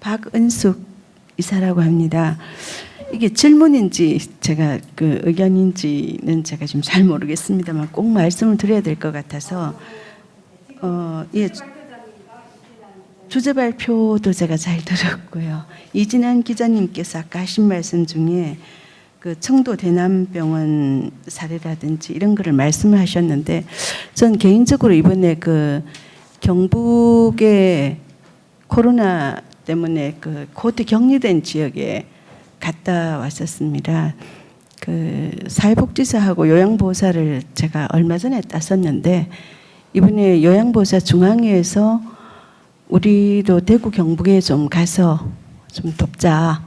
박은숙 이사라고 합니다. 이게 질문인지 제가 그 의견인지는 제가 지금 잘 모르겠습니다만 꼭 말씀을 드려야 될 것 같아서 예, 주제 발표도 제가 잘 들었고요. 이진한 기자님께서 아까 하신 말씀 중에 그 청도 대남병원 사례라든지 이런 거를 말씀을 하셨는데 전 개인적으로 이번에 그 경북의 코로나 때문에 그 곧 격리된 지역에 갔다 왔었습니다. 그 사회복지사하고 요양보호사를 제가 얼마 전에 땄었는데 이번에 요양보호사 중앙회에서 우리도 대구 경북에 좀 가서 좀 돕자.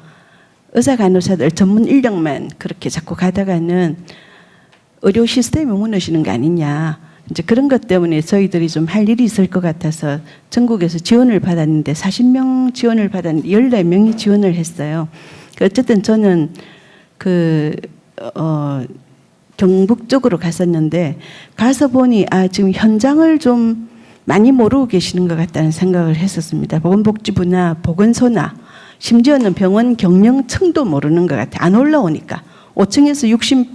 의사 간호사들 전문 인력만 그렇게 자꾸 가다가는 의료 시스템이 무너지는 거 아니냐. 이제 그런 것 때문에 저희들이 좀 할 일이 있을 것 같아서 전국에서 지원을 받았는데 40명 지원을 받았는데 14명이 지원을 했어요. 어쨌든 저는 경북 쪽으로 갔었는데 가서 보니 지금 현장을 좀 많이 모르고 계시는 것 같다는 생각을 했었습니다. 보건복지부나 보건소나 심지어는 병원 경영층도 모르는 것 같아요. 안 올라오니까. 5층에서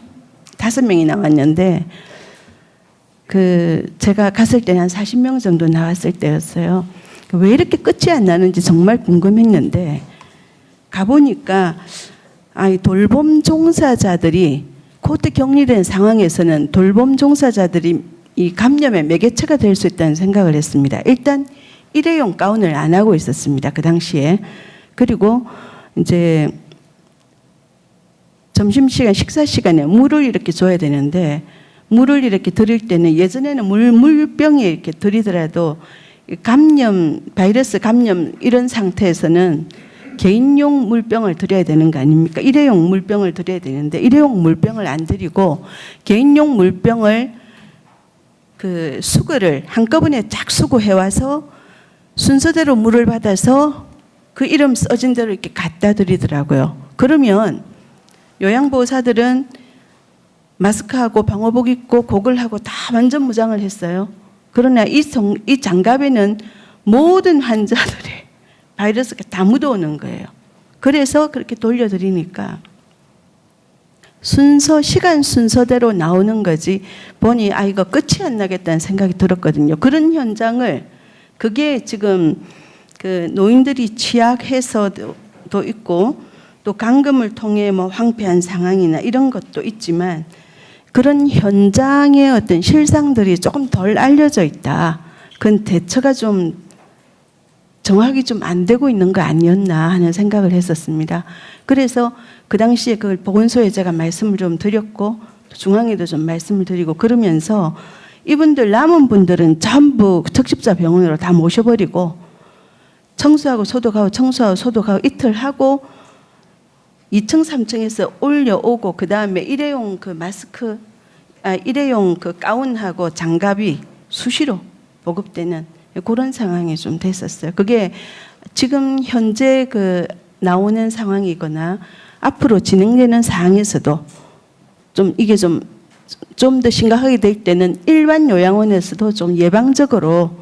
65명이 나왔는데 제가 갔을 때는 한 40명 정도 나왔을 때였어요. 왜 이렇게 끝이 안 나는지 정말 궁금했는데 가보니까 돌봄 종사자들이 곧 격리된 상황에서는 돌봄 종사자들이 이 감염의 매개체가 될 수 있다는 생각을 했습니다. 일단 일회용 가운을 안 하고 있었습니다. 그 당시에. 그리고 이제 점심시간 식사 시간에 물을 이렇게 줘야 되는데 물을 이렇게 드릴 때는 예전에는 물병에 이렇게 드리더라도 감염, 바이러스 감염 이런 상태에서는 개인용 물병을 드려야 되는 거 아닙니까? 일회용 물병을 드려야 되는데 일회용 물병을 안 드리고 개인용 물병을 수거를 한꺼번에 쫙 수거해 와서 순서대로 물을 받아서 그 이름 써진 대로 이렇게 갖다 드리더라고요. 그러면 요양보호사들은 마스크하고 방호복 입고 고글하고 다 완전 무장을 했어요. 그러나 이 장갑에는 모든 환자들의 바이러스가 다 묻어오는 거예요. 그래서 그렇게 돌려드리니까 시간 순서대로 나오는 거지 보니 이거 끝이 안 나겠다는 생각이 들었거든요. 그런 현장을 그게 지금 노인들이 취약해서도 있고 또 감금을 통해 뭐 황폐한 상황이나 이런 것도 있지만 그런 현장의 어떤 실상들이 조금 덜 알려져 있다. 그건 대처가 좀 정확히 좀 안 되고 있는 거 아니었나 하는 생각을 했었습니다. 그래서 그 당시에 그걸 보건소에 제가 말씀을 좀 드렸고 중앙에도 좀 말씀을 드리고 그러면서 이분들 남은 분들은 전부 특집자 병원으로 다 모셔버리고 청소하고 소독하고 이틀 하고 2층 3층에서 올려오고 그 다음에 일회용 일회용 가운하고 장갑이 수시로 보급되는 그런 상황이 좀 됐었어요. 그게 지금 현재 나오는 상황이거나 앞으로 진행되는 상황에서도 좀 이게 좀 더 심각하게 될 때는 일반 요양원에서도 좀 예방적으로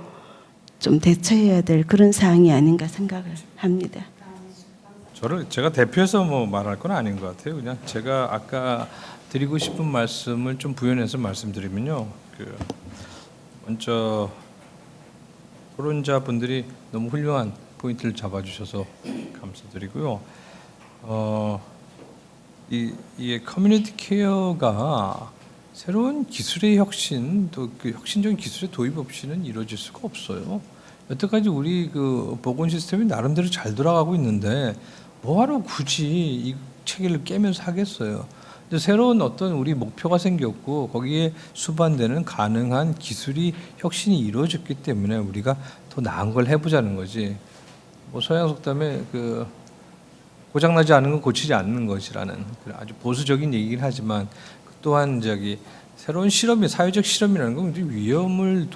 좀 대처해야 될 그런 상황이 아닌가 생각을 합니다. 제가 대표해서 뭐 말할 건 아닌 것 같아요. 그냥 제가 아까 드리고 싶은 말씀을 좀 부연해서 말씀드리면요. 먼저 토론자분들이 너무 훌륭한 포인트를 잡아주셔서 감사드리고요. 이 커뮤니티 케어가 새로운 기술의 혁신, 또 혁신적인 기술의 도입 없이는 이루어질 수가 없어요. 여태까지 우리 보건 시스템이 나름대로 잘 돌아가고 있는데 뭐하러 굳이 이 체계를 깨면서 하겠어요. 새로운 어떤 우리 목표가 생겼고 거기에 수반되는 가능한 기술이 혁신이 이루어졌기 때문에 우리가 더 나은 걸 해보자는 거지. 뭐 서양 속담에 고장나지 않은 건 고치지 않는 것이라는 아주 보수적인 얘기긴 하지만 또한 새로운 실험이 사회적 실험이라는 건 위험을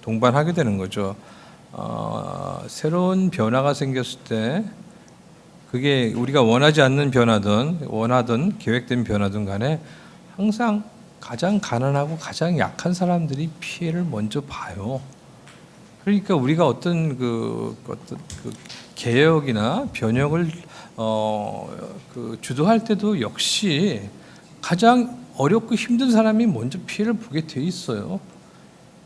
동반하게 되는 거죠. 새로운 변화가 생겼을 때 그게 우리가 원하지 않는 변화든 원하든 계획된 변화든 간에 항상 가장 가난하고 가장 약한 사람들이 피해를 먼저 봐요. 그러니까 우리가 어떤 그 개혁이나 변혁을 주도할 때도 역시 가장 어렵고 힘든 사람이 먼저 피해를 보게 돼 있어요.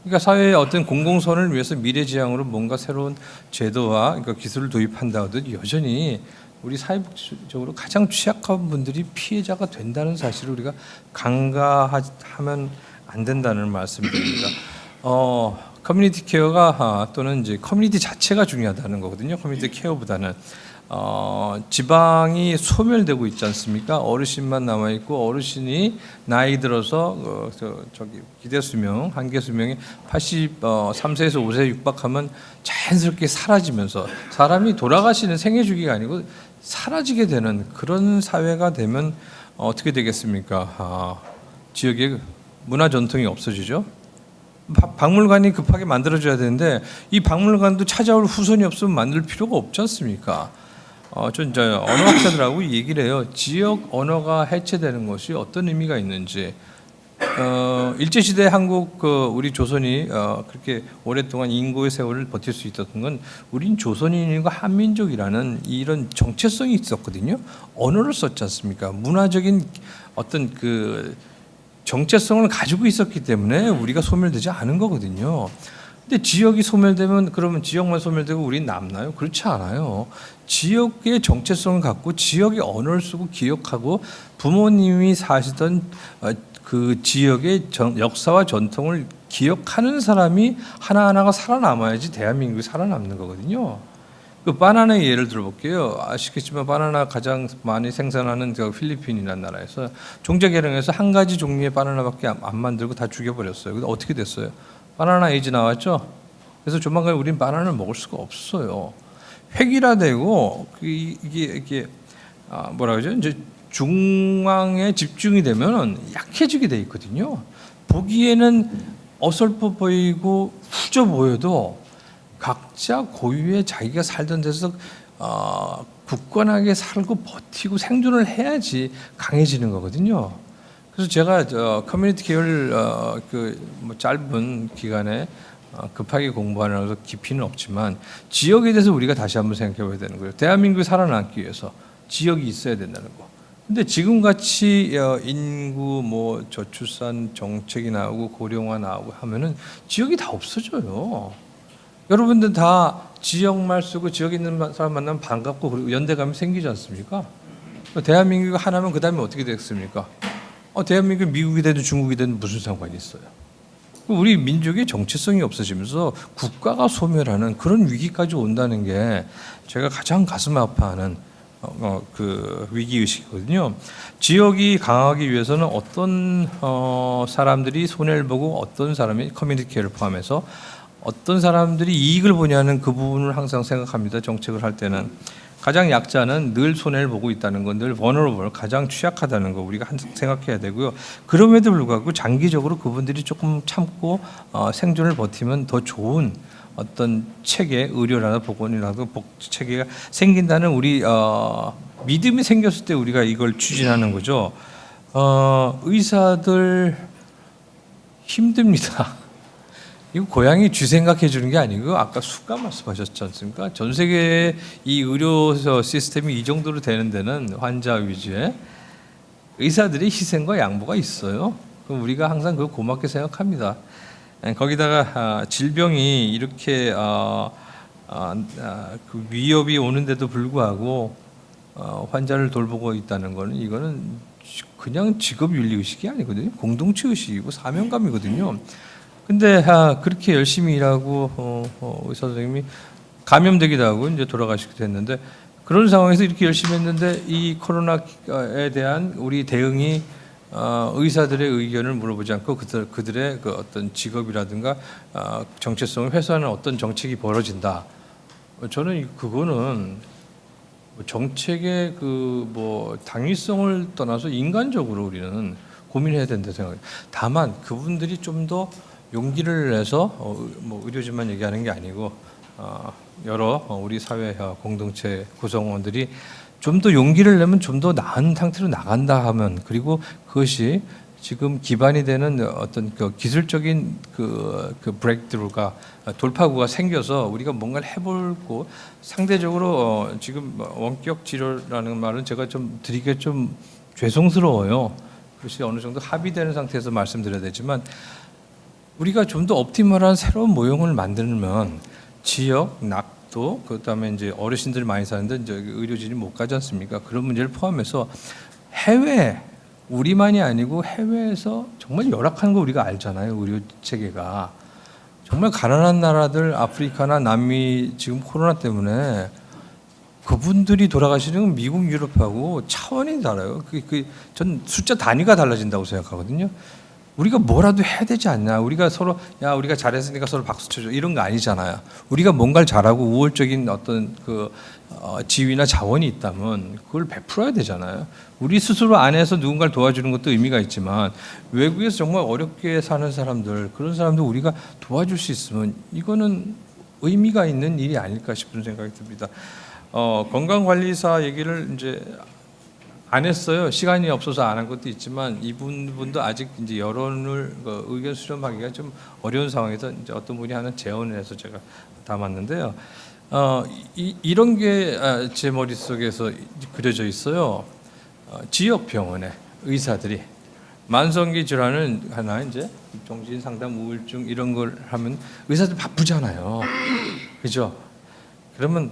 그러니까 사회의 어떤 공공선을 위해서 미래지향으로 뭔가 새로운 제도와 그러니까 기술을 도입한다 하더라도 여전히 우리 사회복지적으로 가장 취약한 분들이 피해자가 된다는 사실을 우리가 간과하면 안 된다는 말씀드립니다. 커뮤니티 케어가 또는 이제 커뮤니티 자체가 중요하다는 거거든요. 커뮤니티 케어보다는 지방이 소멸되고 있지 않습니까? 어르신만 남아 있고 어르신이 나이 들어서 저기 기대 수명, 한계 수명이 83세에서 5세에 육박하면 자연스럽게 사라지면서 사람이 돌아가시는 생애 주기가 아니고 사라지게 되는 그런 사회가 되면 어떻게 되겠습니까? 지역의 문화 전통이 없어지죠. 박물관이 급하게 만들어져야 되는데 이 박물관도 찾아올 후손이 없으면 만들 필요가 없지 않습니까? 전 이제 언어학자들하고 얘기를 해요. 지역 언어가 해체되는 것이 어떤 의미가 있는지. 일제 시대 한국 우리 조선이 그렇게 오랫동안 인고의 세월을 버틸 수 있었던 건 우린 조선인과 한민족이라는 이런 정체성이 있었거든요. 언어를 썼지 않습니까? 문화적인 어떤 그 정체성을 가지고 있었기 때문에 우리가 소멸되지 않은 거거든요. 근데 지역이 소멸되면 그러면 지역만 소멸되고 우린 남나요? 그렇지 않아요. 지역의 정체성을 갖고 지역의 언어를 쓰고 기억하고 부모님이 사시던 그 지역의 역사와 전통을 기억하는 사람이 하나하나가 살아남아야지 대한민국이 살아남는 거거든요. 그 바나나의 예를 들어볼게요. 아시겠지만 바나나 가장 많이 생산하는 그 필리핀이라는 나라에서 종자개량해서 한 가지 종류의 바나나밖에 안 만들고 다 죽여버렸어요. 근데 어떻게 됐어요? 바나나 에이즈 나왔죠? 그래서 조만간 우리는 바나나를 먹을 수가 없어요. 획일화되고 이게 뭐라 그러죠? 이제 중앙에 집중이 되면 약해지게 돼 있거든요. 보기에는 어설퍼 보이고 후져 보여도 각자 고유의 자기가 살던 데서 굳건하게 살고 버티고 생존을 해야지 강해지는 거거든요. 그래서 제가 커뮤니티 케어를 뭐 짧은 기간에 급하게 공부하면서 깊이는 없지만 지역에 대해서 우리가 다시 한번 생각해봐야 되는 거예요. 대한민국이 살아남기 위해서 지역이 있어야 된다는 거. 근데 지금같이 인구 뭐 저출산 정책이 나오고 고령화 나오고 하면은 지역이 다 없어져요. 여러분들 다 지역말 쓰고 지역에 있는 사람 만나면 반갑고 그리고 연대감이 생기지 않습니까? 대한민국이 하나면 그 다음에 어떻게 됐습니까? 대한민국이 미국이 되든 중국이 되든 무슨 상관이 있어요? 우리 민족의 정체성이 없어지면서 국가가 소멸하는 그런 위기까지 온다는 게 제가 가장 가슴 아파하는 그 위기 의식이거든요. 지역이 강하기 위해서는 어떤 사람들이 손해를 보고 어떤 사람이 커뮤니티 케어를 포함해서 어떤 사람들이 이익을 보냐는 그 부분을 항상 생각합니다. 정책을 할 때는 가장 약자는 늘 손해를 보고 있다는 건, 늘 vulnerable, 가장 취약하다는 거 우리가 항상 생각해야 되고요. 그럼에도 불구하고 장기적으로 그분들이 조금 참고 생존을 버티면 더 좋은 어떤 체계, 의료라도 보건이라도 체계가 생긴다는 우리 믿음이 생겼을 때 우리가 이걸 추진하는 거죠. 의사들 힘듭니다. 이거 고양이 쥐 생각해 주는 게 아니고 아까 수가 말씀하셨지 않습니까? 전 세계의 이 의료 시스템이 이 정도로 되는 데는 환자 위주의 의사들의 희생과 양보가 있어요. 그럼 우리가 항상 그걸 고맙게 생각합니다. 거기다가 질병이 이렇게 그 위협이 오는데도 불구하고 환자를 돌보고 있다는 거는 이거는 그냥 직업 윤리 의식이 아니거든요. 공동체 의식이고 사명감이거든요. 근데 그렇게 열심히 일하고 의사 선생님이 감염되기도 하고 이제 돌아가시기도 했는데 그런 상황에서 이렇게 열심히 했는데 이 코로나에 대한 우리 대응이 의사들의 의견을 물어보지 않고 그들의 그 어떤 직업이라든가 정체성을 회수하는 어떤 정책이 벌어진다. 저는 그거는 정책의 그 뭐 당위성을 떠나서 인간적으로 우리는 고민해야 된다 생각해요. 다만 그분들이 좀 더 용기를 내서 뭐 의료진만 얘기하는 게 아니고 여러 우리 사회 공동체 구성원들이 좀 더 용기를 내면 좀 더 나은 상태로 나간다 하면 그리고 그것이 지금 기반이 되는 어떤 그 기술적인 그 브레이크드루가 돌파구가 생겨서 우리가 뭔가를 해볼고 상대적으로 지금 원격 치료라는 말은 제가 좀 드리기가 좀 죄송스러워요. 그것이 어느 정도 합의되는 상태에서 말씀드려야 되지만 우리가 좀 더 옵티멀한 새로운 모형을 만들면 지역, 낙도, 그다음에 이제 어르신들이 많이 사는데 이제 의료진이 못 가지 않습니까? 그런 문제를 포함해서 해외 우리만이 아니고 해외에서 정말 열악한 거 우리가 알잖아요. 의료 체계가 정말 가난한 나라들 아프리카나 남미 지금 코로나 때문에 그분들이 돌아가시는 건 미국, 유럽하고 차원이 달라요. 전 숫자 단위가 달라진다고 생각하거든요. 우리가 뭐라도 해야 되지 않냐. 우리가 서로 야 우리가 잘했으니까 서로 박수 쳐줘 이런 거 아니잖아요. 우리가 뭔가를 잘하고 우월적인 어떤 그 지위나 자원이 있다면 그걸 베풀어야 되잖아요. 우리 스스로 안에서 누군가를 도와주는 것도 의미가 있지만 외국에서 정말 어렵게 사는 사람들 그런 사람들 우리가 도와줄 수 있으면 이거는 의미가 있는 일이 아닐까 싶은 생각이 듭니다. 건강관리사 얘기를 이제 안 했어요. 시간이 없어서 안 한 것도 있지만 이분도 아직 이제 여론을 의견 수렴하기가 좀 어려운 상황에서 이제 어떤 분이 하는 제언을 해서 제가 담았는데요. 이런 게 제 머릿속에서 그려져 있어요. 지역 병원에 의사들이 만성기 질환을 하나 이제 정신 상담 우울증 이런 걸 하면 의사들 바쁘잖아요. 그죠? 그러면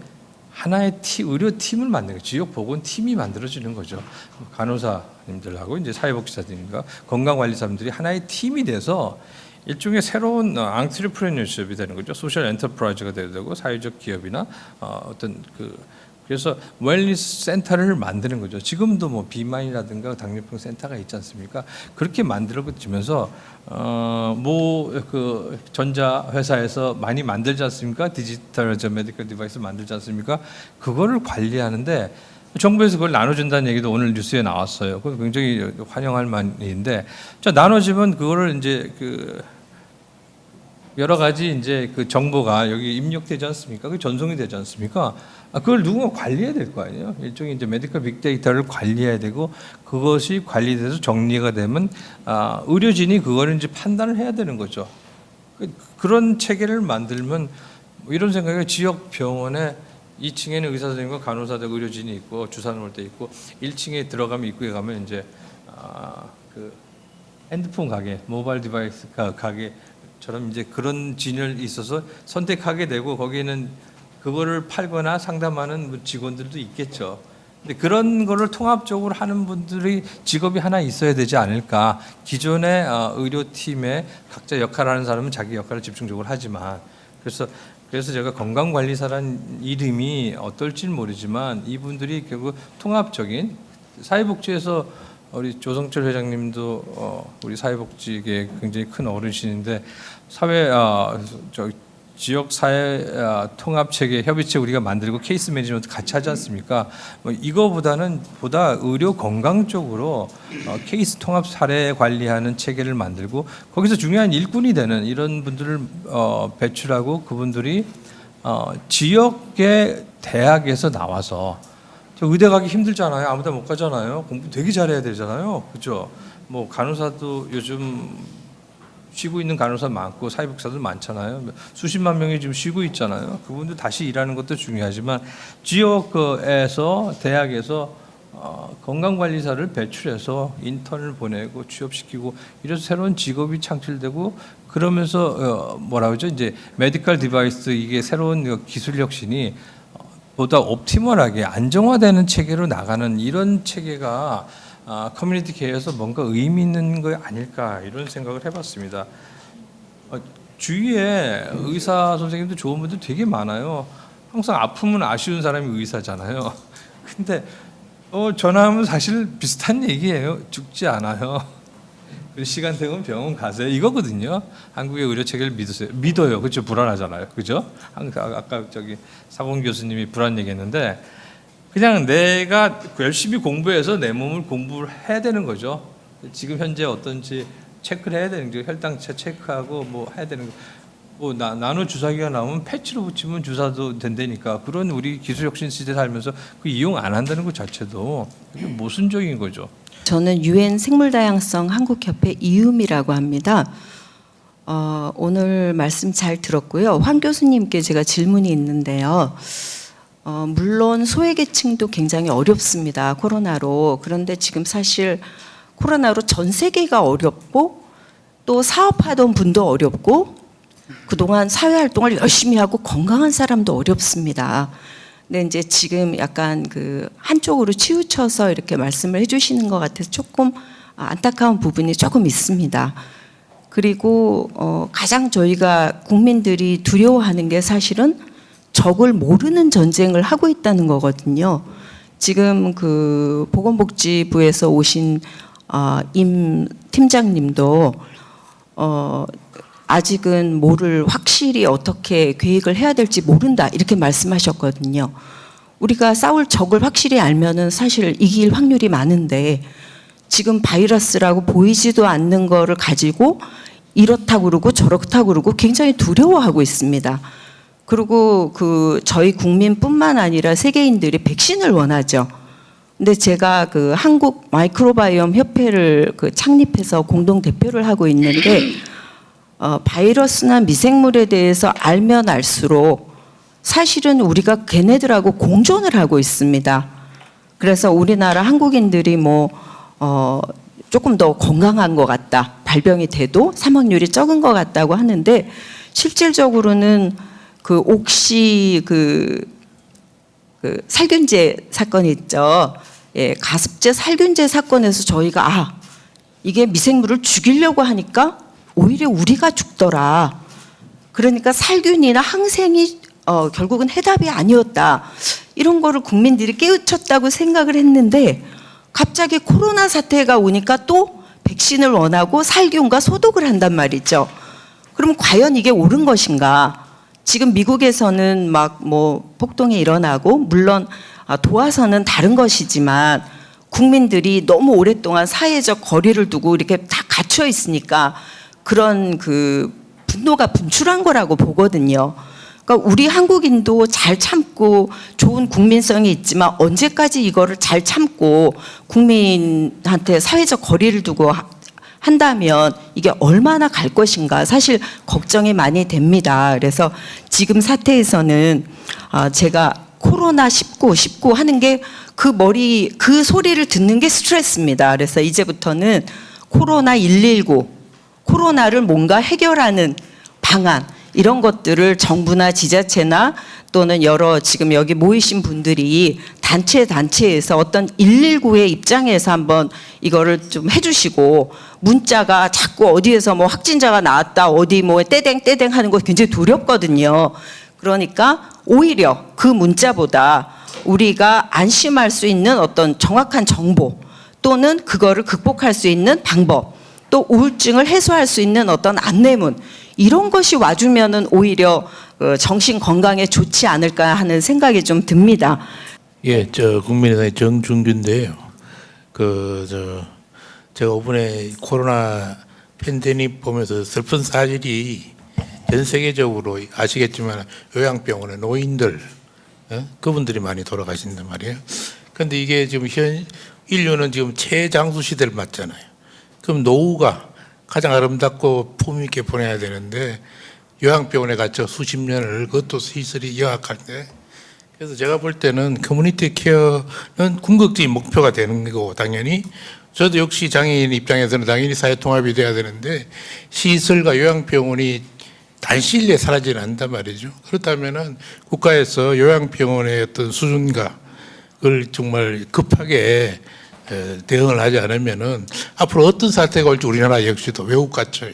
하나의 의료팀을 만드는 거예요. 지역 보건 팀이 만들어지는 거죠. 간호사님들하고 이제 사회복지사들과 건강관리사님들이 하나의 팀이 돼서 일종의 새로운 앙트레프레너십이 되는 거죠. 소셜 엔터프라이즈가 되고 사회적 기업이나 어떤 그래서 웰니스 센터를 만드는 거죠. 지금도 뭐 비만이라든가 당뇨병 센터가 있지 않습니까? 그렇게 만들어지면서 그 전자 회사에서 많이 만들지 않습니까? 디지털 메디컬 디바이스 만들지 않습니까? 그거를 관리하는데 정부에서 그걸 나눠준다는 얘기도 오늘 뉴스에 나왔어요. 그건 굉장히 환영할 만인데, 자 나눠지면 그거를 이제 여러 가지 이제 그 정보가 여기 입력되지 않습니까? 그 전송이 되지 않습니까? 그걸 누군가 관리해야 될 거 아니에요? 일종의 이제 메디컬 빅데이터를 관리해야 되고 그것이 관리돼서 정리가 되면 의료진이 그거를 이제 판단을 해야 되는 거죠. 그런 체계를 만들면 이런 생각이 지역 병원에 2층에는 의사 선생님과 간호사들 의료진이 있고 주사 놓을 때 있고 1층에 들어가면 입구에 가면 이제 그 핸드폰 가게, 모바일 디바이스 가게처럼 이제 그런 진열이 있어서 선택하게 되고 거기에는 그거를 팔거나 상담하는 직원들도 있겠죠. 근데 그런 거를 통합적으로 하는 분들이 직업이 하나 있어야 되지 않을까. 기존의 의료팀에 각자 역할하는 사람은 자기 역할을 집중적으로 하지만 그래서 제가 건강관리사라는 이름이 어떨지는 모르지만 이분들이 결국 통합적인 사회복지에서 우리 조성철 회장님도 우리 사회복지계 굉장히 큰 어르신인데 지역 사회 통합 체계 협의체 우리가 만들고 케이스 매니지먼트 같이 하지 않습니까? 이거보다는 보다 의료 건강 쪽으로 케이스 통합 사례 관리하는 체계를 만들고 거기서 중요한 일꾼이 되는 이런 분들을 배출하고 그분들이 지역의 대학에서 나와서 의대 가기 힘들잖아요. 아무데 못 가잖아요. 공부 되게 잘해야 되잖아요. 그렇죠? 뭐 간호사도 요즘 쉬고 있는 간호사 많고 사회복지사들 많잖아요. 수십만 명이 지금 쉬고 있잖아요. 그분들 다시 일하는 것도 중요하지만 지역에서 대학에서 건강관리사를 배출해서 인턴을 보내고 취업시키고 이래서 새로운 직업이 창출되고 그러면서 뭐라 그러죠? 이제 메디컬 디바이스 이게 새로운 기술 혁신이 보다 옵티멀하게 안정화되는 체계로 나가는 이런 체계가 커뮤니티 케어에서 뭔가 의미 있는 거 아닐까 이런 생각을 해봤습니다. 주위에 의사 선생님도 좋은 분들 되게 많아요. 항상 아프면 아쉬운 사람이 의사잖아요. 근데 전화하면 사실 비슷한 얘기예요. 죽지 않아요. 시간 되면 병원 가세요. 이거거든요. 한국의 의료 체계를 믿어요. 그렇죠? 불안하잖아요. 그죠? 아까 사공 교수님이 불안 얘기했는데 그냥 내가 열심히 공부해서 내 몸을 공부를 해야 되는 거죠. 지금 현재 어떤지 체크를 해야 되는 거죠. 혈당 체크하고 뭐 해야 되는 거. 뭐 나노 주사기가 나오면 패치로 붙이면 주사도 된다니까 그런 우리 기술 혁신 시대 살면서 그 이용 안 한다는 것 자체도 이게 모순적인 거죠. 저는 유엔 생물다양성 한국협회 이음이라고 합니다. 오늘 말씀 잘 들었고요. 황 교수님께 제가 질문이 있는데요. 물론 소외계층도 굉장히 어렵습니다. 코로나로. 그런데 지금 사실 코로나로 전 세계가 어렵고 또 사업하던 분도 어렵고 그동안 사회활동을 열심히 하고 건강한 사람도 어렵습니다. 근데 이제 지금 약간 그 한쪽으로 치우쳐서 이렇게 말씀을 해주시는 것 같아서 조금 안타까운 부분이 조금 있습니다. 그리고 가장 저희가 국민들이 두려워하는 게 사실은 적을 모르는 전쟁을 하고 있다는 거거든요. 지금 그 보건복지부에서 오신 임 팀장님도 아직은 뭐를 확실히 어떻게 계획을 해야 될지 모른다 이렇게 말씀하셨거든요. 우리가 싸울 적을 확실히 알면은 사실 이길 확률이 많은데 지금 바이러스라고 보이지도 않는 거를 가지고 이렇다고 그러고 저렇다고 그러고 굉장히 두려워하고 있습니다. 그리고 그 저희 국민뿐만 아니라 세계인들이 백신을 원하죠. 근데 제가 그 한국 마이크로바이옴 협회를 그 창립해서 공동 대표를 하고 있는데 바이러스나 미생물에 대해서 알면 알수록 사실은 우리가 걔네들하고 공존을 하고 있습니다. 그래서 우리나라 한국인들이 조금 더 건강한 것 같다. 발병이 돼도 사망률이 적은 것 같다고 하는데 실질적으로는 그 옥시 그 살균제 사건이 있죠. 예, 가습제 살균제 사건에서 저희가 이게 미생물을 죽이려고 하니까 오히려 우리가 죽더라. 그러니까 살균이나 항생이 결국은 해답이 아니었다. 이런 거를 국민들이 깨우쳤다고 생각을 했는데 갑자기 코로나 사태가 오니까 또 백신을 원하고 살균과 소독을 한단 말이죠. 그럼 과연 이게 옳은 것인가? 지금 미국에서는 막 폭동이 일어나고 물론 도화선은 다른 것이지만 국민들이 너무 오랫동안 사회적 거리를 두고 이렇게 다 갇혀 있으니까 그런 그 분노가 분출한 거라고 보거든요. 그러니까 우리 한국인도 잘 참고 좋은 국민성이 있지만 언제까지 이거를 잘 참고 국민한테 사회적 거리를 두고 한다면 이게 얼마나 갈 것인가 사실 걱정이 많이 됩니다. 그래서 지금 사태에서는 제가 코로나 19 하는 게 그 소리를 듣는 게 스트레스입니다. 그래서 이제부터는 코로나 119 코로나를 뭔가 해결하는 방안 이런 것들을 정부나 지자체나 또는 여러 지금 여기 모이신 분들이 단체에서 어떤 119의 입장에서 한번 이거를 좀 해주시고 문자가 자꾸 어디에서 확진자가 나왔다 어디 떼댕 하는 거 굉장히 두렵거든요. 그러니까 오히려 그 문자보다 우리가 안심할 수 있는 어떤 정확한 정보 또는 그거를 극복할 수 있는 방법 또 우울증을 해소할 수 있는 어떤 안내문 이런 것이 와주면은 오히려 정신 건강에 좋지 않을까 하는 생각이 좀 듭니다. 예, 국민의당의 정중규인데요. 제가 이번에 코로나 팬데믹 보면서 슬픈 사실이 전 세계적으로 아시겠지만 요양병원의 노인들, 그분들이 많이 돌아가신단 말이에요. 그런데 이게 지금 인류는 지금 최장수 시대를 맞잖아요. 그럼 노후가 가장 아름답고 품위 있게 보내야 되는데 요양병원에 갇혀 수십 년을 그것도 시설이 열악할 때 그래서 제가 볼 때는 커뮤니티 케어는 궁극적인 목표가 되는 거고 당연히 저도 역시 장애인 입장에서는 당연히 사회통합이 돼야 되는데 시설과 요양병원이 단시일에 사라지는 않단 말이죠. 그렇다면은 국가에서 요양병원의 어떤 수준과 그걸 정말 급하게 대응을 하지 않으면은 앞으로 어떤 사태가 올지 우리나라 역시도 외국 갇혀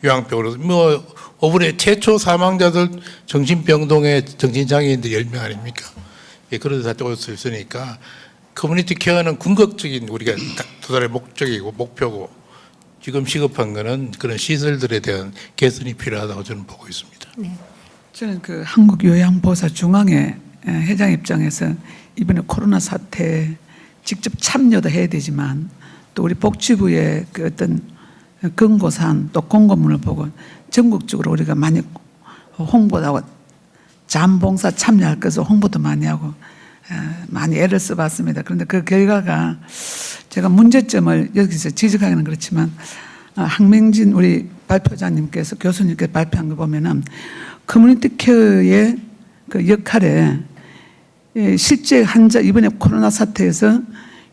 요양병원으로 이번에 최초 사망자들 정신병동의 정신장애인들 10명 아닙니까? 예, 그런 사태가 올 수 있으니까 커뮤니티 케어는 궁극적인 우리가 도달의 목적이고 목표고 지금 시급한 거는 그런 시설들에 대한 개선이 필요하다고 저는 보고 있습니다. 네. 저는 그 한국요양보호사중앙회 회장 입장에서 이번에 코로나 사태 직접 참여도 해야 되지만 또 우리 복지부의 그 어떤 권고사항 또 공고문을 보고 전국적으로 우리가 많이 홍보도 하고 자원봉사 참여할 것을 홍보도 많이 하고 많이 애를 써봤습니다. 그런데 그 결과가 제가 문제점을 여기서 지적하기는 그렇지만 항명진 우리 발표자님께서 교수님께서 발표한 거 보면은 커뮤니티 케어의 그 역할에 실제 환자 이번에 코로나 사태에서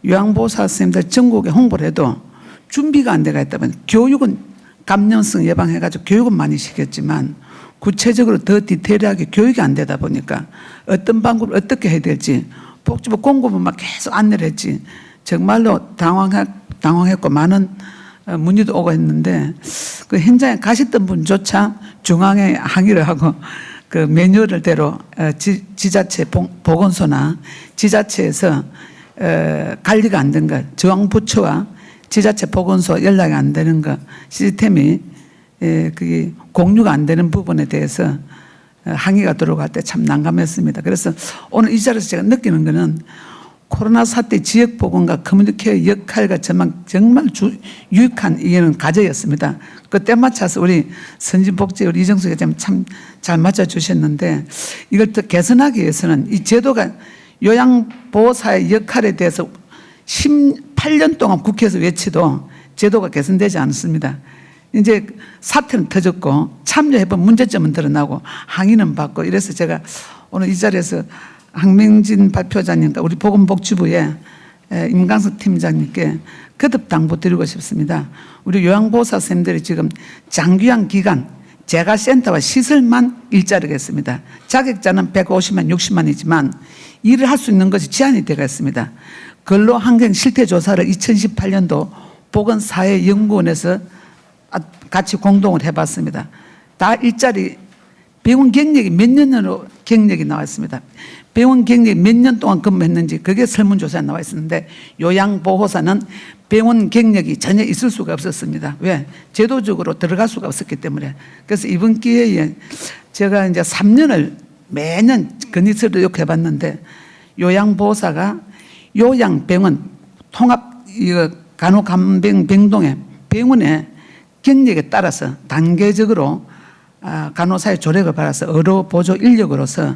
요양보호사 선생님들 전국에 홍보를 해도 준비가 안 돼가 있다 보니 교육은 감염성 예방해가지고 교육은 많이 시켰지만 구체적으로 더 디테일하게 교육이 안 되다 보니까 어떤 방법을 어떻게 해야 될지 복지부 공급은 막 계속 안내를 했지 정말로 당황했고 많은 문의도 오고 했는데 그 현장에 가셨던 분조차 중앙에 항의를 하고 그 매뉴얼대로 지자체 보건소나 지자체에서 관리가 안 된 것, 중앙부처와 지자체 보건소 연락이 안 되는 것, 시스템이 그게 공유가 안 되는 부분에 대해서 항의가 들어갈 때 참 난감했습니다. 그래서 오늘 이 자리에서 제가 느끼는 거는 코로나 사태 지역보건과 커뮤니티케어 역할과 정말 유익한 이게는 과제였습니다. 그 때 맞춰서 우리 선진복지 우리 이정수 회장님 참 잘 맞춰주셨는데 이걸 더 개선하기 위해서는 이 제도가 요양보호사의 역할에 대해서 18년 동안 국회에서 외치도 제도가 개선되지 않습니다. 이제 사태는 터졌고 참여해본 문제점은 드러나고 항의는 받고 이래서 제가 오늘 이 자리에서 항명진 발표자님과 우리 보건복지부의 임강석 팀장님께 거듭 당부드리고 싶습니다. 우리 요양보호사 선생님들이 지금 장기간 기간 재가센터와 시설만 일자리가 있습니다. 자격자는 150만, 60만이지만 일을 할 수 있는 것이 제한이 되어 있습니다. 근로환경 실태조사를 2018년도 보건사회연구원에서 같이 공동을 해봤습니다. 다 일자리 병원 경력이 몇 년으로 경력이 나와 있습니다. 병원 경력이 몇 년 동안 근무했는지 그게 설문조사에 나와 있었는데 요양보호사는 병원 경력이 전혀 있을 수가 없었습니다. 왜? 제도적으로 들어갈 수가 없었기 때문에. 그래서 이번 기회에 제가 이제 3년을 매년 건의서를 이렇게 해봤는데 요양보호사가 요양병원 통합 간호간병병동의 병원의 경력에 따라서 단계적으로 간호사의 조력을 받아서 의료 보조 인력으로서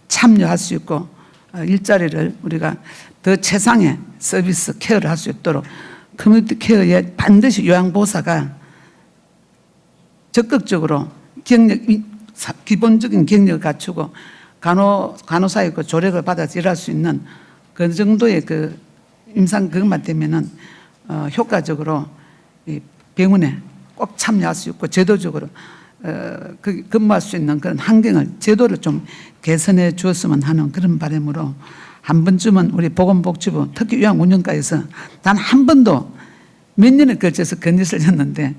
참여할 수 있고 일자리를 우리가 더 최상의 서비스 케어를 할 수 있도록 커뮤니티 케어에 반드시 요양보호사가 적극적으로 기본적인 경력을 갖추고 간호사의 그 조력을 받아서 일할 수 있는 그 정도의 그 임상 그것만 되면은 효과적으로 이 병원에 꼭 참여할 수 있고 제도적으로 근무할 수 있는 그런 환경을 제도를 좀 개선해 주었으면 하는 그런 바람으로 한 번쯤은 우리 보건복지부 특히 요양운영과에서 단 한 번도 몇 년에 걸쳐서 건의서를 냈는데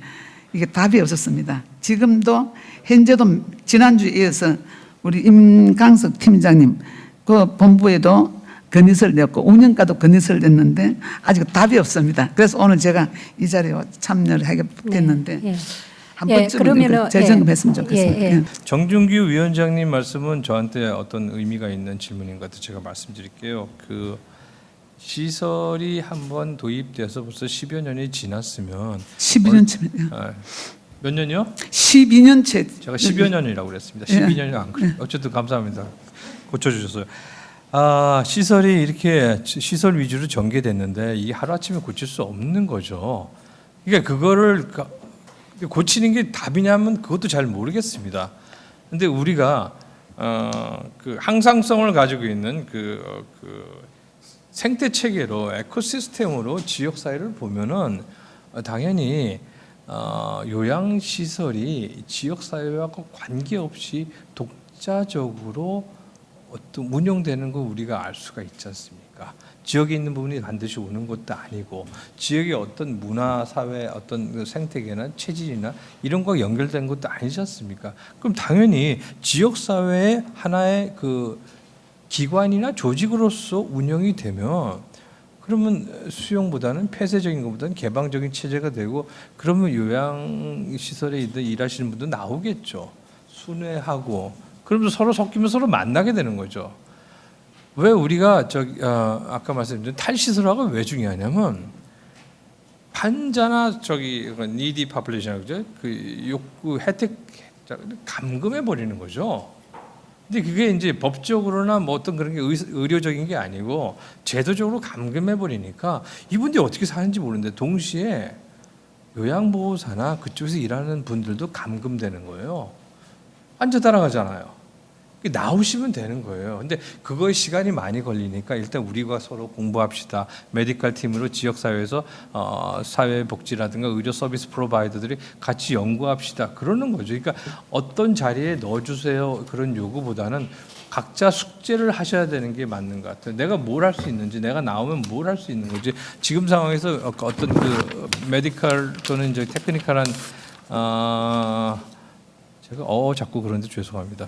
이게 답이 없었습니다. 지금도 현재도 지난주에 이어서 우리 임강석 팀장님 그 본부에도 건의서를 냈고 운영과도 건의서를 냈는데 아직 답이 없습니다. 그래서 오늘 제가 이 자리에 참여를 하게 됐는데 예. 한 번쯤은 재점검했으면 좋겠습니다. 예. 정준규 위원장님 말씀은 저한테 어떤 의미가 있는 질문인 것 같아서 제가 말씀드릴게요. 그 시설이 한번 도입돼서 벌써 10여 년이 지났으면 12년쯤에 몇 년이요? 12년째 제가 10여 년이라고 그랬습니다. 12년이 안 그래요. 어쨌든 감사합니다. 고쳐주셨어요. 시설이 이렇게 시설 위주로 전개됐는데 이게 하루아침에 고칠 수 없는 거죠. 그러니까 그거를 고치는 게 답이냐면 그것도 잘 모르겠습니다. 근데 우리가 그 항상성을 가지고 있는 그 생태 체계로 에코시스템으로 지역 사회를 보면은 당연히 요양 시설이 지역 사회와 관계없이 독자적으로 어떤 운영되는 거 우리가 알 수가 있지 않습니까? 지역에 있는 부분이 반드시 오는 것도 아니고 지역의 어떤 문화 사회 어떤 생태계나 체질이나 이런 거 연결된 것도 아니지 않습니까? 그럼 당연히 지역 사회의 하나의 그 기관이나 조직으로서 운영이 되면 그러면 수용보다는 폐쇄적인 것보다는 개방적인 체제가 되고 그러면 요양 시설에 일하시는 분도 나오겠죠. 순회하고 그러면서 서로 섞이면 서로 만나게 되는 거죠. 왜 우리가 아까 말씀드린 탈시설화가 왜 중요하냐면 환자나 니디 파퓰레이션 그죠? 그 욕구 혜택 감금해 버리는 거죠. 근데 그게 이제 법적으로나 뭐 어떤 그런 게 의료적인 게 아니고 제도적으로 감금해 버리니까 이분들이 어떻게 사는지 모르는데 동시에 요양보호사나 그쪽에서 일하는 분들도 감금되는 거예요. 앉아 따라가잖아요. 나오시면 되는 거예요. 근데 그거에 시간이 많이 걸리니까 일단 우리가 서로 공부합시다. 메디컬 팀으로 지역사회에서 사회복지라든가 의료 서비스 프로바이더들이 같이 연구합시다. 그러는 거죠. 그러니까 어떤 자리에 넣어주세요. 그런 요구보다는 각자 숙제를 하셔야 되는 게 맞는 것 같아요. 내가 뭘 할 수 있는지, 내가 나오면 뭘 할 수 있는 거지. 지금 상황에서 어떤 그 메디컬 또는 이제 테크니컬한 제가 자꾸 그런데 죄송합니다.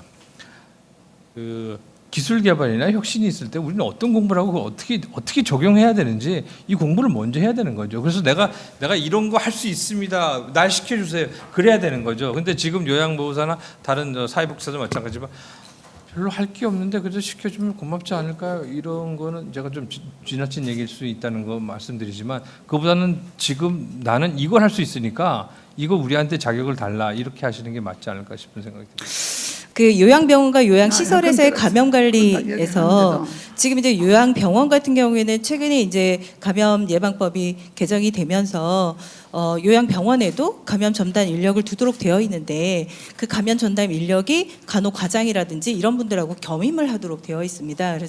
그 기술 개발이나 혁신이 있을 때 우리는 어떤 공부를 하고 어떻게 적용해야 되는지 이 공부를 먼저 해야 되는 거죠. 그래서 내가 이런 거 할 수 있습니다. 날 시켜주세요. 그래야 되는 거죠. 근데 지금 요양보호사나 다른 사회복지사도 마찬가지지만 별로 할 게 없는데 그래도 시켜주면 고맙지 않을까요? 이런 거는 제가 좀 지나친 얘기일 수 있다는 거 말씀드리지만 그보다는 지금 나는 이걸 할 수 있으니까 이거 우리한테 자격을 달라 이렇게 하시는 게 맞지 않을까 싶은 생각이 듭니다. 그 요양병원과 요양시설에서의 그건 감염 관리에서 얘기하는데도. 지금 이제 요양병원 같은 경우에는 최근에 이제 감염 예방법이 개정이 되면서 요양병원에도 감염 전담 인력을 두도록 되어 있는데 그 감염 전담 인력이 간호과장이라든지 이런 분들하고 겸임을 하도록 되어 있습니다.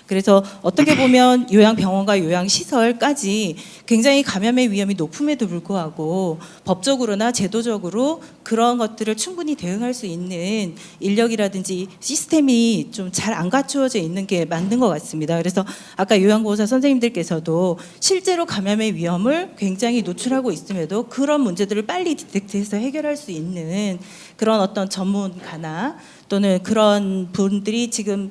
그래서 어떻게 보면 요양병원과 요양시설까지 굉장히 감염의 위험이 높음에도 불구하고 법적으로나 제도적으로 그런 것들을 충분히 대응할 수 있는 인력이라든지 시스템이 좀 잘 안 갖추어져 있는 게 맞는 것 같습니다. 그래서 아까 요양보호사 선생님들께서도 실제로 감염의 위험을 굉장히 노출하고 있음에도 그런 문제들을 빨리 디텍트해서 해결할 수 있는 그런 어떤 전문가나 또는 그런 분들이 지금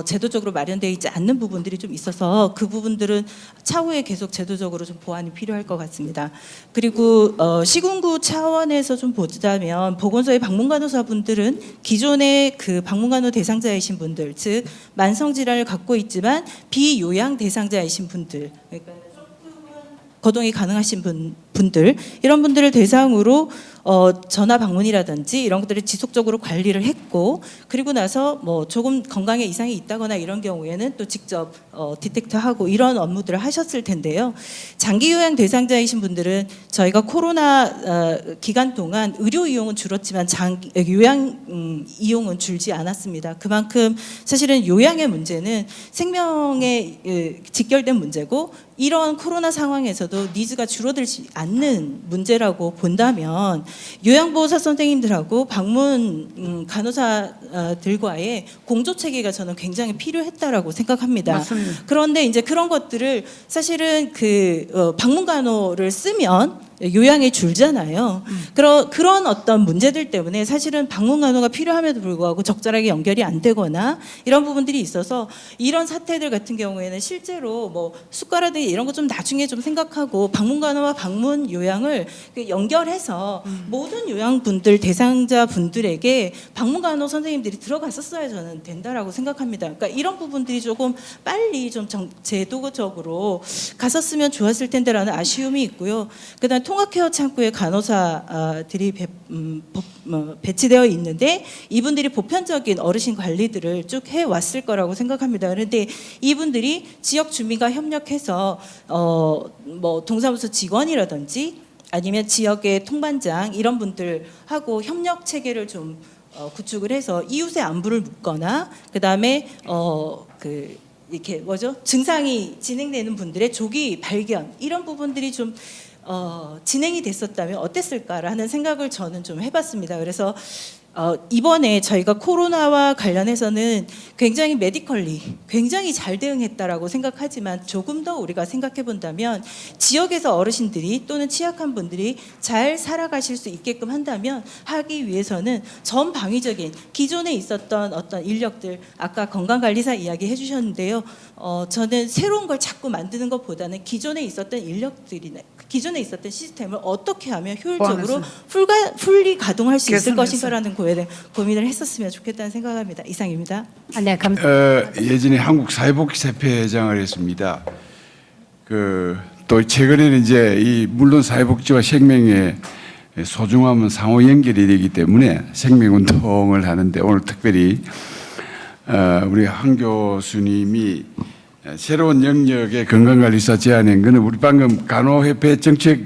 제도적으로 마련되어 있지 않는 부분들이 좀 있어서 그 부분들은 차후에 계속 제도적으로 좀 보완이 필요할 것 같습니다. 그리고 시군구 차원에서 좀 보자면 보건소의 방문간호사분들은 기존의 그 방문간호 대상자이신 분들, 즉 만성 질환을 갖고 있지만 비요양 대상자이신 분들, 그러니까 거동이 가능하신 분들 이런 분들을 대상으로 전화 방문이라든지 이런 것들을 지속적으로 관리를 했고 그리고 나서 뭐 조금 건강에 이상이 있다거나 이런 경우에는 또 직접 디텍트하고 이런 업무들을 하셨을 텐데요. 장기 요양 대상자이신 분들은 저희가 코로나 기간 동안 의료 이용은 줄었지만 요양 이용은 줄지 않았습니다. 그만큼 사실은 요양의 문제는 생명에 직결된 문제고 이런 코로나 상황에서도 니즈가 줄어들지 않는 문제라고 본다면 요양보호사 선생님들하고 방문 간호사들과의 공조 체계가 저는 굉장히 필요했다라고 생각합니다. 맞습니다. 그런데 이제 그런 것들을 사실은 그 방문 간호를 쓰면 요양이 줄잖아요. 그런 어떤 문제들 때문에 사실은 방문 간호가 필요함에도 불구하고 적절하게 연결이 안 되거나 이런 부분들이 있어서 이런 사태들 같은 경우에는 실제로 뭐 수가라든지 이런 거 좀 나중에 좀 생각하고 방문 간호와 방문 요양을 연결해서 모든 요양분들 대상자 분들에게 방문 간호 선생님들이 들어갔었어야 저는 된다라고 생각합니다. 그러니까 이런 부분들이 조금 빨리 좀 제도적으로 갔었으면 좋았을 텐데라는 아쉬움이 있고요. 그다음 통합케어 창구에 간호사들이 배치되어 있는데 이분들이 보편적인 어르신 관리들을 쭉 해왔을 거라고 생각합니다. 그런데 이분들이 지역 주민과 협력해서 뭐 동사무소 직원이라든지 아니면 지역의 통반장 이런 분들하고 협력 체계를 좀 구축을 해서 이웃의 안부를 묻거나 그다음에 그 이렇게 증상이 진행되는 분들의 조기 발견 이런 부분들이 좀 진행이 됐었다면 어땠을까라는 생각을 저는 좀 해봤습니다. 그래서 이번에 저희가 코로나와 관련해서는 굉장히 메디컬리 굉장히 잘 대응했다라고 생각하지만 조금 더 우리가 생각해 본다면 지역에서 어르신들이 또는 취약한 분들이 잘 살아가실 수 있게끔 한다면 하기 위해서는 전방위적인 기존에 있었던 어떤 인력들 아까 건강관리사 이야기 해주셨는데요. 저는 새로운 걸 자꾸 만드는 것보다는 기존에 있었던 인력들이나 기존에 있었던 시스템을 어떻게 하면 효율적으로 풀리 가동할 수 있을 것인가라는 고민을 했었으면 좋겠다는 생각합니다. 이상입니다. 네, 예전에 한국 사회복지협회 회장을 했습니다. 또 최근에는 이제 물론 사회복지와 생명의 소중함은 상호 연결이 되기 때문에 생명운동을 하는데 오늘 특별히 우리 한 교수님이 새로운 영역의 건강관리사 제안한 것은 우리 방금 간호협회 정책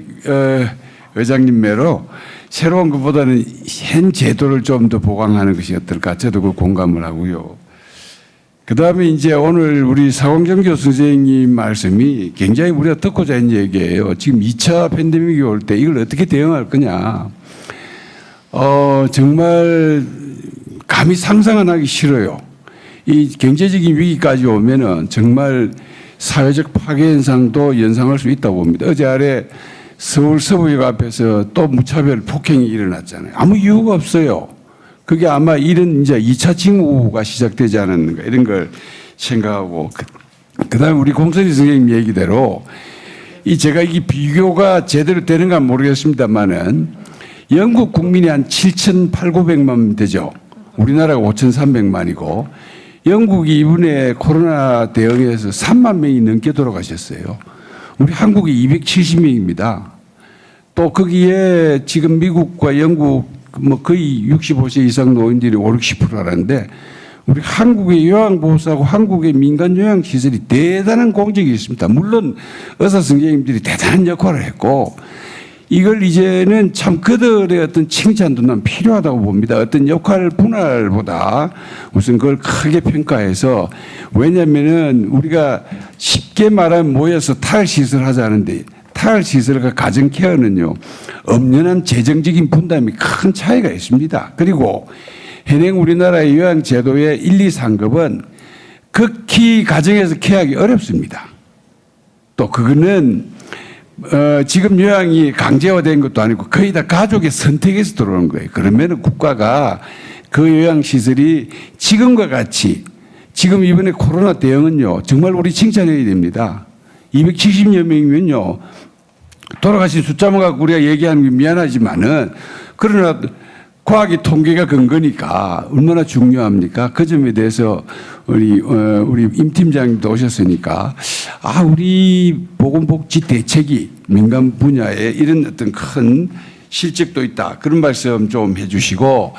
의장님 매로 새로운 것보다는 현 제도를 좀 더 보강하는 것이 어떨까 저도 그 공감을 하고요. 그다음에 이제 오늘 우리 사공정 교수 선생님 말씀이 굉장히 우리가 듣고자 하는 얘기예요. 지금 2차 팬데믹이 올 때 이걸 어떻게 대응할 거냐. 정말 감히 상상은 하기 싫어요. 이 경제적인 위기까지 오면은 정말 사회적 파괴 현상도 연상할 수 있다고 봅니다. 어제 아래 서울 서부역 앞에서 또 무차별 폭행이 일어났잖아요. 아무 이유가 없어요. 그게 아마 이런 이제 2차 징후가 시작되지 않았는가 이런 걸 생각하고 그다음에 우리 공선희 선생님 얘기대로 이 제가 이게 비교가 제대로 되는가 모르겠습니다만은 영국 국민이 한 7,800만 되죠. 우리나라가 5,300만이고 영국이 이번에 코로나 대응에서 3만 명이 넘게 돌아가셨어요. 우리 한국이 270명입니다. 또 거기에 지금 미국과 영국 뭐 거의 65세 이상 노인들이 5, 60%라는데 우리 한국의 요양보호사하고 한국의 민간 요양시설이 대단한 공적이 있습니다. 물론 의사 선생님들이 대단한 역할을 했고 이걸 이제는 참 그들의 어떤 칭찬도 난 필요하다고 봅니다. 어떤 역할 분할보다 우선 그걸 크게 평가해서 왜냐면은 우리가 쉽게 말하면 모여서 탈시설 하자는데 탈시설과 가정케어는요 엄연한 재정적인 분담이 큰 차이가 있습니다. 그리고 현행 우리나라의 요양제도의 1, 2, 3급은 극히 가정에서 케어하기 어렵습니다. 또 그거는 지금 요양이 강제화된 것도 아니고 거의 다 가족의 선택에서 들어오는 거예요. 그러면 국가가 그 요양시설이 지금과 같이 지금 이번에 코로나 대응은요 정말 우리 칭찬해야 됩니다. 270여 명이면요 돌아가신 숫자만 갖고 우리가 얘기하는 게 미안하지만은 그러나 과학의 통계가 근거니까 얼마나 중요합니까? 그 점에 대해서 우리 임 팀장님도 오셨으니까 우리 보건복지 대책이 민간 분야에 이런 어떤 큰 실적도 있다. 그런 말씀 좀 해주시고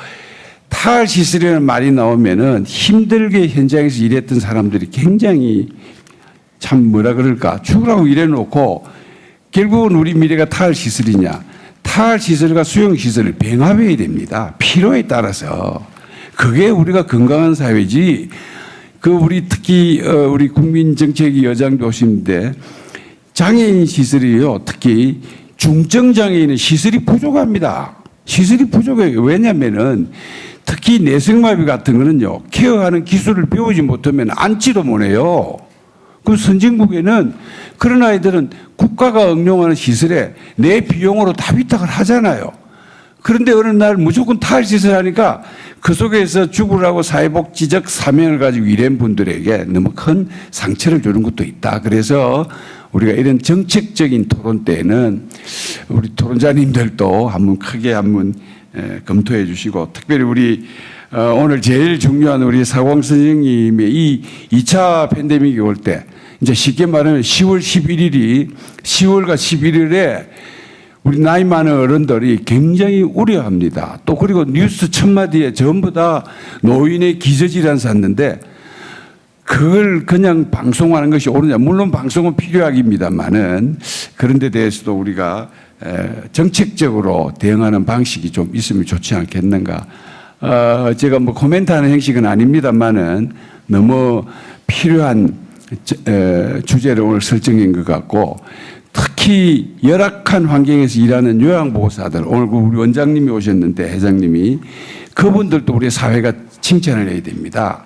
탈시설이라는 말이 나오면은 힘들게 현장에서 일했던 사람들이 굉장히 참 뭐라 그럴까 죽으라고 일해놓고 결국은 우리 미래가 탈시설이냐. 탈시설과 수용시설을 병합해야 됩니다. 필요에 따라서. 그게 우리가 건강한 사회지. 우리 특히 우리 국민정책위 여장도 오시는데 장애인 시설이요. 특히 중증장애인은 시설이 부족합니다. 시설이 부족해요. 왜냐면은 특히 내성마비 같은 거는요. 케어하는 기술을 배우지 못하면 앉지도 못해요. 그 선진국에는 그런 아이들은 국가가 응용하는 시설에 내 비용으로 다 위탁을 하잖아요. 그런데 어느 날 무조건 탈시설 하니까 그 속에서 죽으라고 사회복지적 사명을 가지고 일한 분들에게 너무 큰 상처를 주는 것도 있다. 그래서 우리가 이런 정책적인 토론 때는 우리 토론자님들도 한번 크게 검토해 주시고 특별히 우리 오늘 제일 중요한 우리 사공 선생님의 이 2차 팬데믹이 올 때 이제 쉽게 말하면 10월 10월과 11일에 우리 나이 많은 어른들이 굉장히 우려합니다. 또 그리고 뉴스 첫마디에 전부 다 노인의 기저질환 샀는데 그걸 그냥 방송하는 것이 옳으냐. 물론 방송은 필요하기입니다만은 그런 데 대해서도 우리가 정책적으로 대응하는 방식이 좀 있으면 좋지 않겠는가. 제가 뭐 코멘트하는 형식은 아닙니다만은 너무 필요한 주제를 오늘 설정한 것 같고 특히 열악한 환경에서 일하는 요양보호사들 오늘 우리 원장님이 오셨는데 회장님이 그분들도 우리 사회가 칭찬을 해야 됩니다.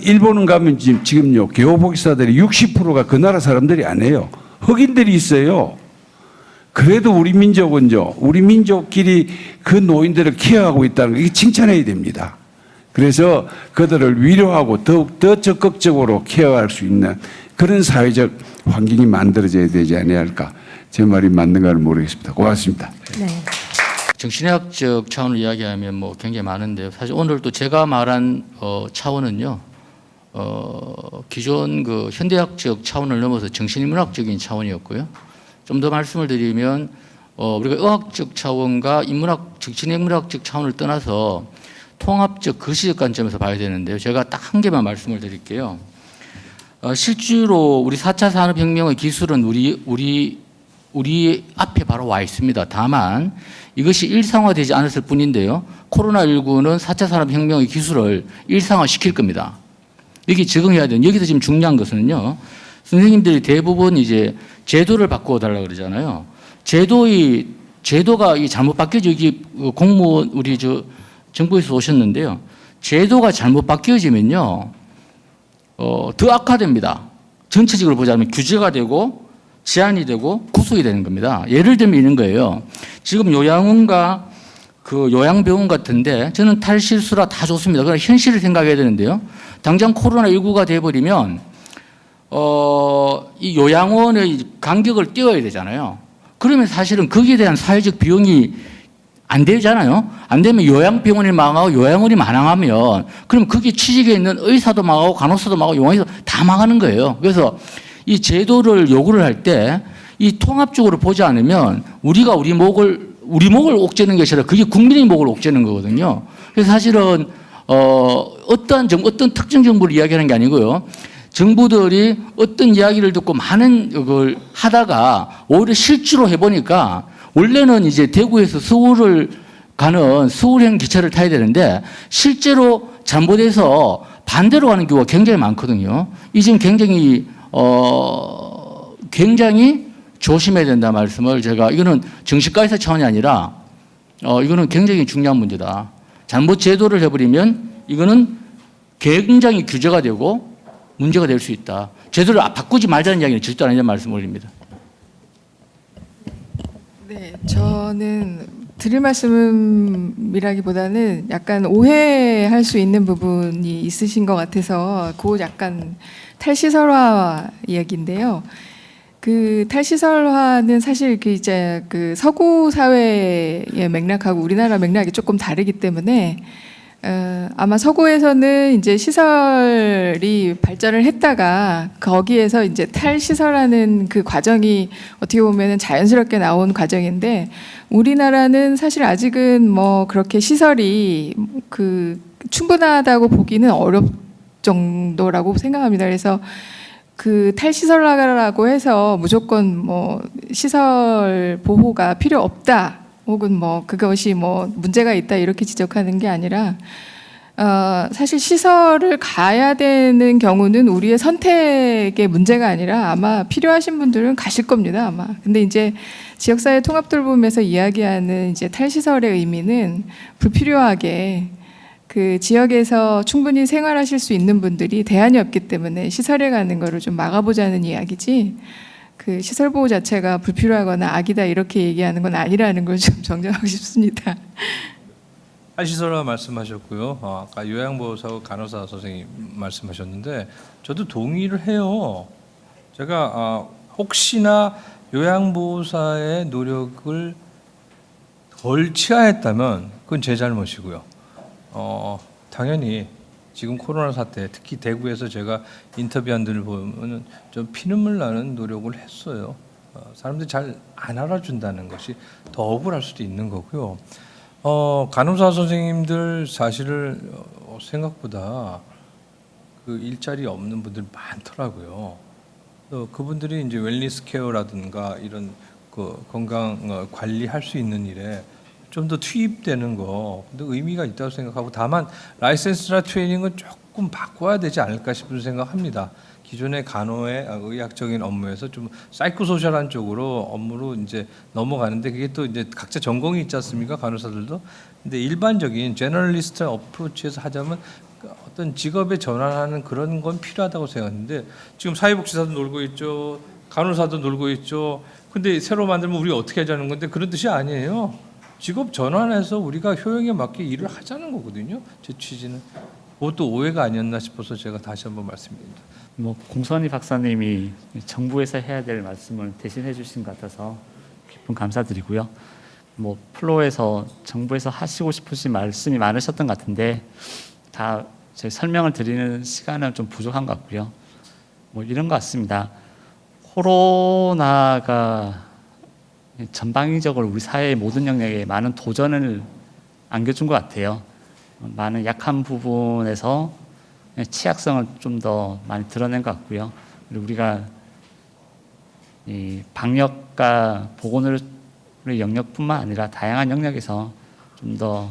일본은 가면 지금요 개호복지사들이 60%가 그 나라 사람들이 아니에요. 흑인들이 있어요. 그래도 우리 민족은요 우리 민족끼리 그 노인들을 케어하고 있다는 거 이게 칭찬해야 됩니다. 그래서 그들을 위로하고 더욱 더 적극적으로 케어할 수 있는 그런 사회적 환경이 만들어져야 되지 않을까. 제 말이 맞는가를 모르겠습니다. 고맙습니다. 네. 정신의학적 차원을 이야기하면 뭐 굉장히 많은데요. 사실 오늘 또 제가 말한 차원은요. 기존 그 현대학적 차원을 넘어서 정신인문학적인 차원이었고요. 좀 더 말씀을 드리면 우리가 의학적 차원과 인문학적, 진행문학적 차원을 떠나서 통합적 거시적 관점에서 봐야 되는데요. 제가 딱 한 개만 말씀을 드릴게요. 실제로 우리 4차 산업혁명의 기술은 우리 앞에 바로 와 있습니다. 다만 이것이 일상화되지 않았을 뿐인데요. 코로나19는 4차 산업혁명의 기술을 일상화시킬 겁니다. 여기 적응해야 돼요. 여기서 지금 중요한 것은요. 선생님들이 대부분 이제 제도를 바꾸어 달라고 그러잖아요. 제도가 잘못 바뀌어져. 이게 공무원 우리 정부에서 오셨는데요. 제도가 잘못 바뀌어지면요. 더 악화됩니다. 전체적으로 보자면 규제가 되고 제한이 되고 구속이 되는 겁니다. 예를 들면 이런 거예요. 지금 요양원과 그 요양병원 같은데 저는 탈실수라 다 좋습니다. 그러나 현실을 생각해야 되는데요. 당장 코로나19가 돼버리면 이 요양원의 간격을 띄워야 되잖아요. 그러면 사실은 거기에 대한 사회적 비용이 안 되잖아요. 안 되면 요양병원이 망하고 요양원이 망하면 그럼 거기 취직해 있는 의사도 망하고 간호사도 망하고 용의사도 다 망하는 거예요. 그래서 이 제도를 요구를 할 때 이 통합적으로 보지 않으면 우리가 우리 목을 옥죄는 것이 아니라 그게 국민의 목을 옥죄는 거거든요. 그래서 사실은 어떤 특정 정부를 이야기하는 게 아니고요. 정부들이 어떤 이야기를 듣고 많은 걸 하다가 오히려 실제로 해보니까 원래는 이제 대구에서 서울을 가는 서울행 기차를 타야 되는데 실제로 잘못해서 반대로 가는 경우가 굉장히 많거든요. 이 점 굉장히 조심해야 된다 말씀을 제가 이거는 정신과의사 차원이 아니라 이거는 굉장히 중요한 문제다. 잘못 제도를 해버리면 이거는 굉장히 규제가 되고 문제가 될 수 있다. 제도를 바꾸지 말자는 이야기는 절대 아니라는 말씀을 올립니다. 네, 저는 드릴 말씀이라기보다는 약간 오해할 수 있는 부분이 있으신 것 같아서 그 약간 탈시설화 이야기인데요. 그 탈시설화는 사실 이제 그 서구 사회의 맥락하고 우리나라 맥락이 조금 다르기 때문에 아마 서구에서는 이제 시설이 발전을 했다가 거기에서 이제 탈시설하는 그 과정이 어떻게 보면은 자연스럽게 나온 과정인데 우리나라는 사실 아직은 뭐 그렇게 시설이 그 충분하다고 보기는 어렵 정도라고 생각합니다. 그래서 그 탈시설화라고 해서 무조건 뭐 시설 보호가 필요 없다. 혹은 뭐 그것이 뭐 문제가 있다 이렇게 지적하는 게 아니라 사실 시설을 가야 되는 경우는 우리의 선택의 문제가 아니라 아마 필요하신 분들은 가실 겁니다 아마. 근데 이제 지역사회 통합돌봄에서 이야기하는 이제 탈시설의 의미는 불필요하게 그 지역에서 충분히 생활하실 수 있는 분들이 대안이 없기 때문에 시설에 가는 거를 좀 막아보자는 이야기지. 그 시설 보호 자체가 불필요하거나 악이다 이렇게 얘기하는 건 아니라는 걸 좀 정정하고 싶습니다. 탈시설화 말씀하셨고요. 아까 요양보호사하고 간호사 선생님 말씀하셨는데 저도 동의를 해요. 제가 혹시나 요양보호사의 노력을 덜 취하했다면 그건 제 잘못이고요. 당연히 지금 코로나 사태, 특히 대구에서 제가 인터뷰한 분을 보면 좀 피눈물 나는 노력을 했어요. 사람들이 잘 안 알아준다는 것이 더 억울할 수도 있는 거고요. 간호사 선생님들 사실은 생각보다 그 일자리 없는 분들 많더라고요. 그분들이 이제 웰니스 케어라든가 이런 그 건강 관리할 수 있는 일에 좀 더 투입되는 거, 근데 의미가 있다고 생각하고 다만 라이센스나 트레이닝은 조금 바꿔야 되지 않을까 싶은 생각합니다. 기존의 간호의 의학적인 업무에서 좀 사이코소셜한 쪽으로 업무로 이제 넘어가는데 그게 또 이제 각자 전공이 있지 않습니까? 간호사들도. 근데 일반적인 제너럴리스트 어프로치에서 하자면 어떤 직업에 전환하는 그런 건 필요하다고 생각하는데 지금 사회복지사도 놀고 있죠. 간호사도 놀고 있죠. 근데 새로 만들면 우리가 어떻게 하자는 건데 그런 뜻이 아니에요. 직업 전환해서 우리가 효용에 맞게 일을 하자는 거거든요. 제 취지는. 그것도 오해가 아니었나 싶어서 제가 다시 한번 말씀드립니다. 뭐 공선희 박사님이 정부에서 해야 될 말씀을 대신해 주신 것 같아서 깊은 감사드리고요. 뭐 플로에서 정부에서 하시고 싶으신 말씀이 많으셨던 것 같은데 다 제 설명을 드리는 시간은 좀 부족한 것 같고요. 뭐 이런 것 같습니다. 코로나가 전방위적으로 우리 사회의 모든 영역에 많은 도전을 안겨준 것 같아요. 많은 약한 부분에서 취약성을 좀 더 많이 드러낸 것 같고요. 그리고 우리가 이 방역과 보건의 영역뿐만 아니라 다양한 영역에서 좀 더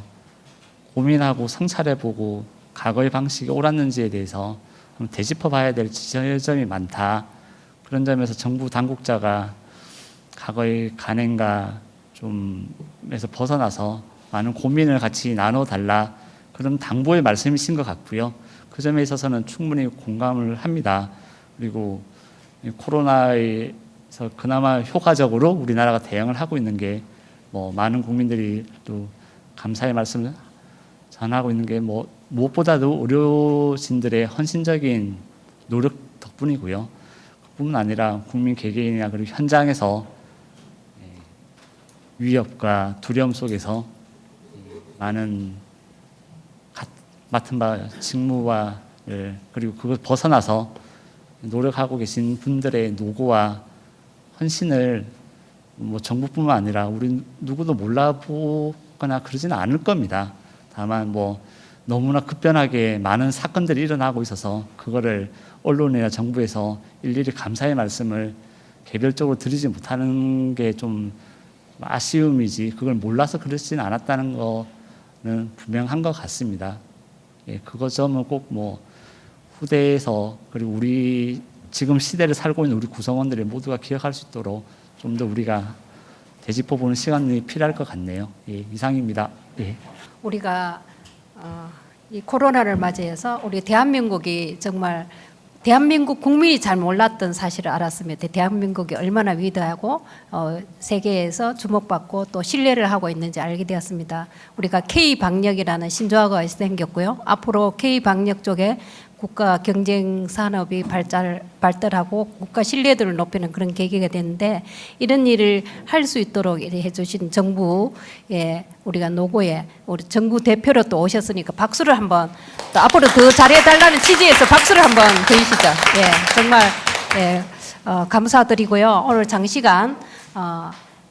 고민하고 성찰해보고 과거의 방식이 옳았는지에 대해서 한번 되짚어봐야 될 지점이 많다. 그런 점에서 정부 당국자가 과거의 간행과 좀에서 벗어나서 많은 고민을 같이 나눠달라, 그런 당부의 말씀이신 것 같고요. 그 점에 있어서는 충분히 공감을 합니다. 그리고 이 코로나에서 그나마 효과적으로 우리나라가 대응을 하고 있는 게 뭐 많은 국민들이 또 감사의 말씀을 전하고 있는 게 뭐 무엇보다도 의료진들의 헌신적인 노력 덕분이고요. 그뿐만 아니라 국민 개개인이나 그리고 현장에서 위협과 두려움 속에서 많은 맡은 바 직무와 그리고 그걸 벗어나서 노력하고 계신 분들의 노고와 헌신을 뭐 정부뿐만 아니라 우리 누구도 몰라보거나 그러지는 않을 겁니다. 다만 뭐 너무나 급변하게 많은 사건들이 일어나고 있어서 그거를 언론이나 정부에서 일일이 감사의 말씀을 개별적으로 드리지 못하는 게 좀 아쉬움이지, 그걸 몰라서 그러지는 않았다는 거는 분명한 것 같습니다. 예, 그거 점은 꼭 뭐 후대에서 그리고 우리 지금 시대를 살고 있는 우리 구성원들이 모두가 기억할 수 있도록 좀 더 우리가 되짚어보는 시간이 필요할 것 같네요. 예, 이상입니다. 예. 우리가 이 코로나를 맞이해서 우리 대한민국이 정말 대한민국 국민이 잘 몰랐던 사실을 알았습니다. 대한민국이 얼마나 위대하고 세계에서 주목받고 또 신뢰를 하고 있는지 알게 되었습니다. 우리가 K-방역이라는 신조어가 생겼고요. 앞으로 K-방역 쪽에 국가 경쟁 산업이 발달하고 국가 신뢰도를 높이는 그런 계기가 됐는데, 이런 일을 할 수 있도록 해주신 정부, 우리가 노고에 우리 정부 대표로 또 오셨으니까 박수를 한번, 또 앞으로 더 잘해달라는 취지에서 박수를 한번 드리시죠. 예, 정말 감사드리고요. 오늘 장시간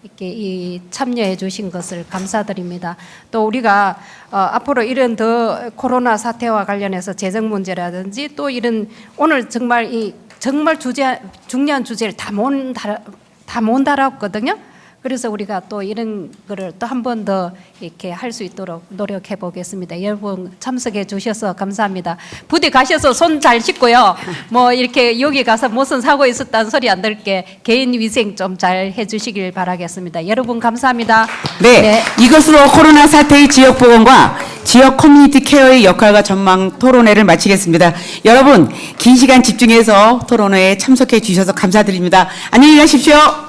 이렇게 참여해 주신 것을 감사드립니다. 또 우리가 앞으로 이런 더 코로나 사태와 관련해서 재정 문제라든지 또 이런 오늘 정말 정말 중요한 주제를 다 못 다뤘거든요. 그래서 우리가 또 이런 거를 또 한 번 더 이렇게 할 수 있도록 노력해 보겠습니다. 여러분 참석해 주셔서 감사합니다. 부대 가셔서 손 잘 씻고요. 뭐 이렇게 여기 가서 무슨 사고 있었다는 소리 안 들게 개인 위생 좀 잘 해주시길 바라겠습니다. 여러분 감사합니다. 네, 이것으로 코로나 사태의 지역 보건과 지역 커뮤니티 케어의 역할과 전망 토론회를 마치겠습니다. 여러분 긴 시간 집중해서 토론회에 참석해 주셔서 감사드립니다. 안녕히 가십시오.